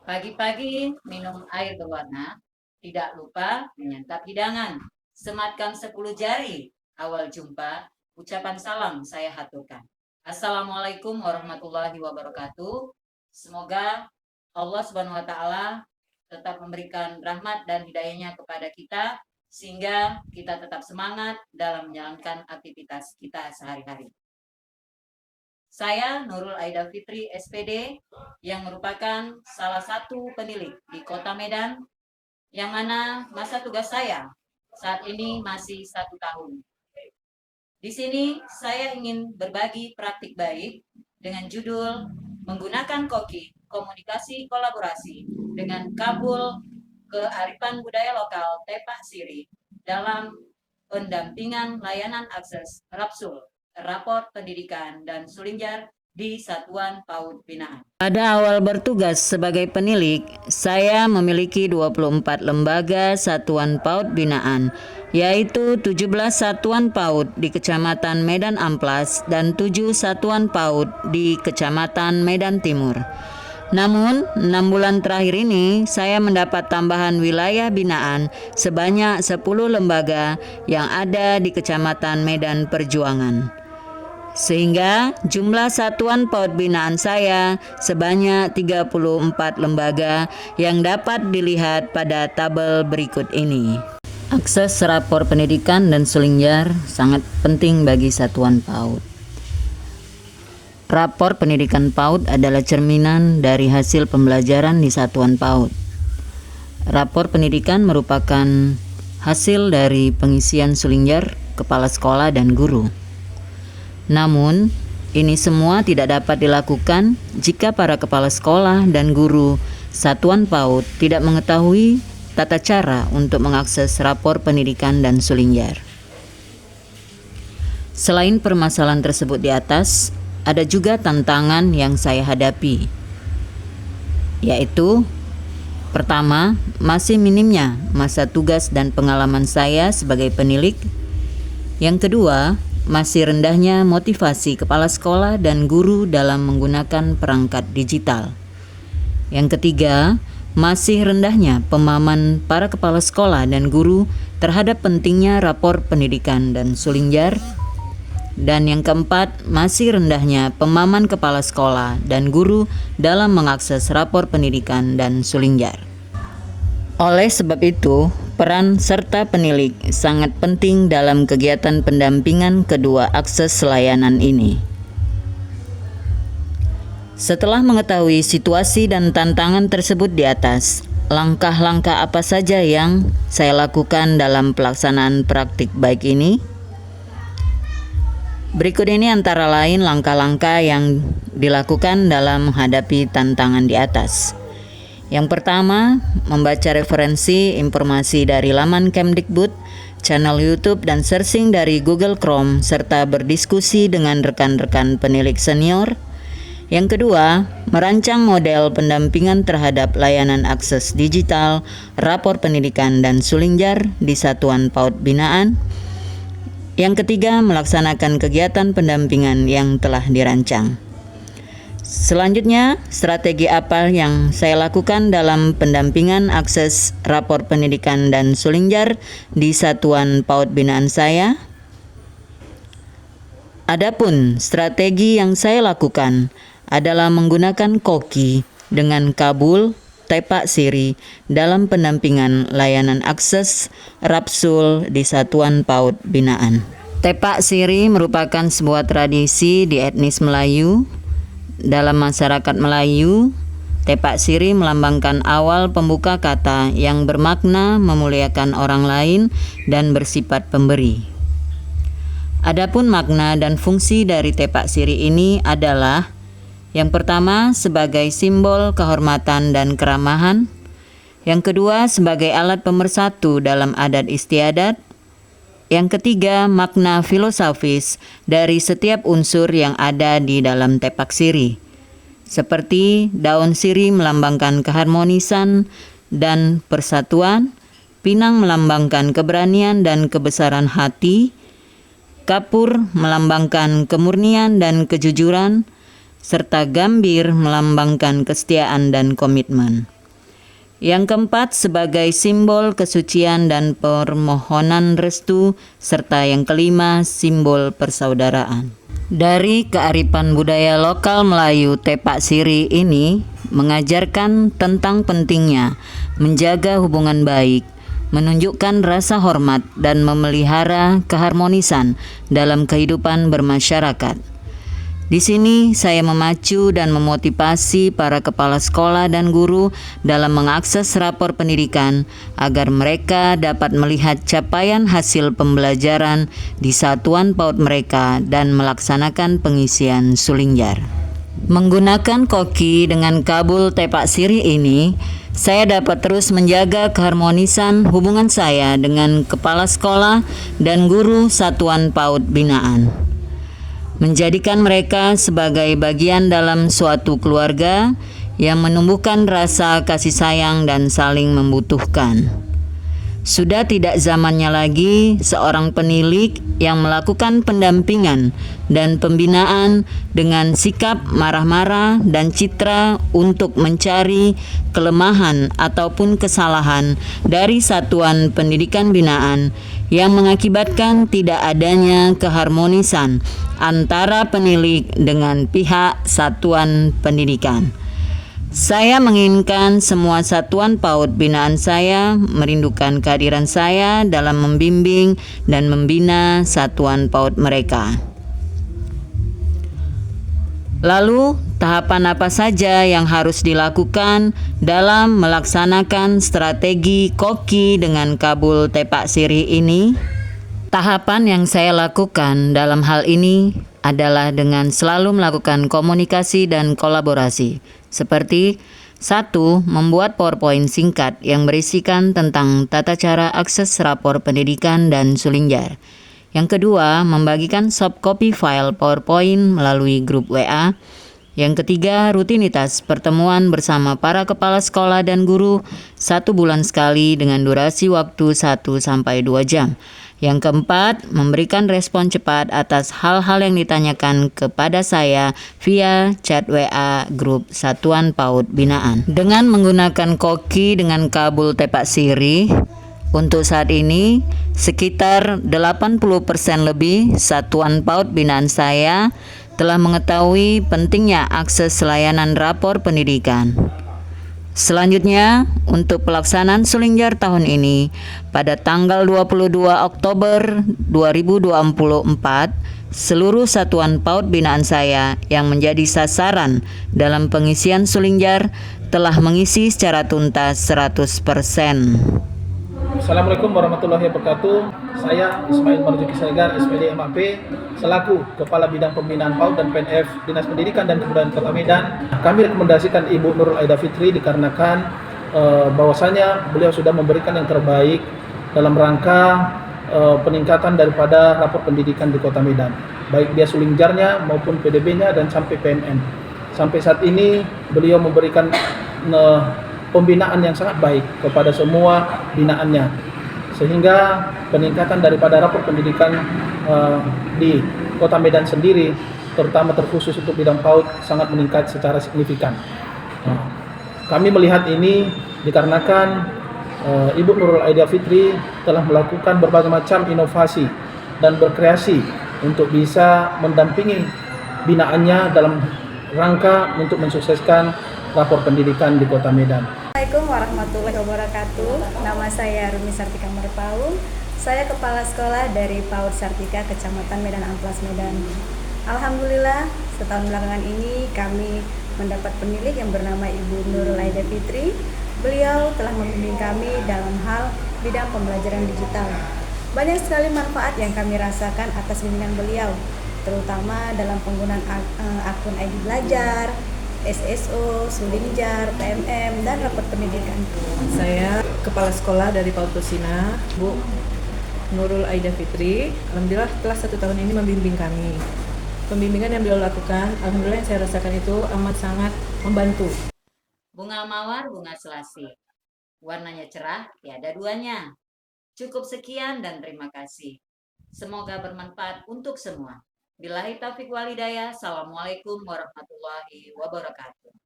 Pagi-pagi minum air berwarna, tidak lupa menyantap hidangan. Sematkan 10 jari, awal jumpa, ucapan salam saya haturkan. Assalamualaikum warahmatullahi wabarakatuh. Semoga Allah Subhanahu wa taala tetap memberikan rahmat dan hidayahnya kepada kita sehingga kita tetap semangat dalam menjalankan aktivitas kita sehari-hari. Saya Nurul Aida Fitri SPD yang merupakan salah satu penilik di Kota Medan yang mana masa tugas saya saat ini masih 1 tahun. Di sini saya ingin berbagi praktik baik dengan judul menggunakan koki komunikasi kolaborasi dengan Kabul Kearifan Budaya Lokal Tepak Siri dalam pendampingan layanan akses Rapsul, rapor pendidikan dan Sulinjar di Satuan PAUD Binaan. Pada awal bertugas sebagai penilik, saya memiliki 24 lembaga Satuan PAUD Binaan, yaitu 17 Satuan PAUD di Kecamatan Medan Amplas dan 7 Satuan PAUD di Kecamatan Medan Timur. Namun, 6 bulan terakhir ini saya mendapat tambahan wilayah binaan sebanyak 10 lembaga yang ada di Kecamatan Medan Perjuangan. Sehingga jumlah satuan PAUD binaan saya sebanyak 34 lembaga yang dapat dilihat pada tabel berikut ini. Akses rapor pendidikan dan Sulinjar sangat penting bagi satuan PAUD. Rapor pendidikan PAUD adalah cerminan dari hasil pembelajaran di satuan PAUD. Rapor pendidikan merupakan hasil dari pengisian Sulinjar kepala sekolah dan guru. Namun, ini semua tidak dapat dilakukan jika para kepala sekolah dan guru satuan PAUD tidak mengetahui tata cara untuk mengakses rapor pendidikan dan Sulinjar. Selain permasalahan tersebut di atas, ada juga tantangan yang saya hadapi, yaitu pertama, masih minimnya masa tugas dan pengalaman saya sebagai penilik. Yang kedua, masih rendahnya motivasi kepala sekolah dan guru dalam menggunakan perangkat digital. Yang ketiga, masih rendahnya pemahaman para kepala sekolah dan guru terhadap pentingnya rapor pendidikan dan Sulinjar. Dan yang keempat, masih rendahnya pemahaman kepala sekolah dan guru dalam mengakses rapor pendidikan dan Sulinjar. Oleh sebab itu, peran serta penilik sangat penting dalam kegiatan pendampingan kedua akses layanan ini. Setelah mengetahui situasi dan tantangan tersebut di atas, langkah-langkah apa saja yang saya lakukan dalam pelaksanaan praktik baik ini? Berikut ini antara lain langkah-langkah yang dilakukan dalam menghadapi tantangan di atas. Yang pertama, membaca referensi informasi dari laman Kemdikbud, channel YouTube, dan searching dari Google Chrome, serta berdiskusi dengan rekan-rekan penilik senior. Yang kedua, merancang model pendampingan terhadap layanan akses digital, rapor pendidikan, dan Sulinjar di Satuan PAUD Binaan. Yang ketiga, melaksanakan kegiatan pendampingan yang telah dirancang. Selanjutnya, strategi apa yang saya lakukan dalam pendampingan akses rapor pendidikan dan Sulinjar di Satuan PAUD binaan saya? Adapun strategi yang saya lakukan adalah menggunakan koki dengan Kabul Tepak Siri dalam pendampingan layanan akses Rapsul di Satuan PAUD binaan. Tepak Siri merupakan sebuah tradisi di etnis Melayu. Dalam masyarakat Melayu, Tepak Siri melambangkan awal pembuka kata yang bermakna memuliakan orang lain dan bersifat pemberi. Adapun makna dan fungsi dari Tepak Siri ini adalah yang pertama, sebagai simbol kehormatan dan keramahan. Yang kedua, sebagai alat pemersatu dalam adat istiadat. Yang ketiga, makna filosofis dari setiap unsur yang ada di dalam Tepak Siri. Seperti daun sirih melambangkan keharmonisan dan persatuan, pinang melambangkan keberanian dan kebesaran hati, kapur melambangkan kemurnian dan kejujuran, serta gambir melambangkan kesetiaan dan komitmen. Yang keempat, sebagai simbol kesucian dan permohonan restu, serta yang kelima, simbol persaudaraan. Dari kearifan budaya lokal Melayu, tepak siri ini mengajarkan tentang pentingnya menjaga hubungan baik, menunjukkan rasa hormat, dan memelihara keharmonisan dalam kehidupan bermasyarakat. Di sini saya memacu dan memotivasi para kepala sekolah dan guru dalam mengakses rapor pendidikan agar mereka dapat melihat capaian hasil pembelajaran di satuan PAUD mereka dan melaksanakan pengisian sulingjar. Menggunakan koki dengan kabul tepak siri ini, saya dapat terus menjaga keharmonisan hubungan saya dengan kepala sekolah dan guru satuan PAUD binaan. Menjadikan mereka sebagai bagian dalam suatu keluarga yang menumbuhkan rasa kasih sayang dan saling membutuhkan. Sudah tidak zamannya lagi seorang penilik yang melakukan pendampingan dan pembinaan dengan sikap marah-marah dan citra untuk mencari kelemahan ataupun kesalahan dari satuan pendidikan binaan yang mengakibatkan tidak adanya keharmonisan antara penilik dengan pihak satuan pendidikan. Saya menginginkan semua satuan PAUD binaan saya merindukan kehadiran saya dalam membimbing dan membina satuan PAUD mereka. Lalu, tahapan apa saja yang harus dilakukan dalam melaksanakan strategi koki dengan kabul tepak siri ini? Tahapan yang saya lakukan dalam hal ini adalah dengan selalu melakukan komunikasi dan kolaborasi. Seperti 1. Membuat PowerPoint singkat yang berisikan tentang tata cara akses rapor pendidikan dan sulingjar. Yang kedua, membagikan soft copy file PowerPoint melalui grup WA. Yang ketiga, rutinitas pertemuan bersama para kepala sekolah dan guru 1 bulan sekali dengan durasi waktu 1-2 jam. Yang keempat, memberikan respon cepat atas hal-hal yang ditanyakan kepada saya via chat WA grup Satuan PAUD Binaan. Dengan menggunakan koki dengan kabul tepak siri, untuk saat ini sekitar 80% lebih Satuan PAUD Binaan saya telah mengetahui pentingnya akses layanan rapor pendidikan. Selanjutnya, untuk pelaksanaan sulingjar tahun ini, pada tanggal 22 Oktober 2024, seluruh satuan PAUD binaan saya yang menjadi sasaran dalam pengisian sulingjar telah mengisi secara tuntas 100%. Assalamualaikum warahmatullahi wabarakatuh. Saya Ismail Marzuki Saigar, SPD MAP, selaku Kepala Bidang Pembinaan PAUD dan PNF Dinas Pendidikan dan Kebudayaan Kota Medan. Kami rekomendasikan Ibu Nurul Aida Fitri dikarenakan bahwasanya beliau sudah memberikan yang terbaik dalam rangka peningkatan daripada rapor pendidikan di Kota Medan, baik dia sulingjarnya maupun PDB-nya dan sampai PMN. Sampai saat ini beliau memberikan pembinaan yang sangat baik kepada semua binaannya, sehingga peningkatan daripada rapor pendidikan di Kota Medan sendiri, terutama terkhusus untuk bidang PAUD, sangat meningkat secara signifikan. Kami melihat ini dikarenakan Ibu Nurul Aida Fitri telah melakukan berbagai macam inovasi dan berkreasi untuk bisa mendampingi binaannya dalam rangka untuk mensukseskan rapor pendidikan di Kota Medan. Assalamualaikum warahmatullahi wabarakatuh. Nama saya Rumi Sartika Marpaung. Saya kepala sekolah dari PAUD Sartika Kecamatan Medan Amplas Medan. Alhamdulillah, setahun belakangan ini kami mendapat penilik yang bernama Ibu Nurul Aida Fitri. Beliau telah membimbing kami dalam hal bidang pembelajaran digital. Banyak sekali manfaat yang kami rasakan atas bimbingan beliau, terutama dalam penggunaan akun ID belajar, SSO, sulingjar, PMM, dan rapor pendidikan. Saya kepala sekolah dari PAUD Pesina, Bu Nurul Aida Fitri. Alhamdulillah telah 1 tahun ini membimbing kami. Pembimbingan yang beliau lakukan, alhamdulillah yang saya rasakan itu amat sangat membantu. Bunga mawar, bunga selasih. Warnanya cerah, tiada duanya. Cukup sekian dan terima kasih. Semoga bermanfaat untuk semua. Billahi taufiq wal hidayah. Assalamualaikum warahmatullahi wabarakatuh.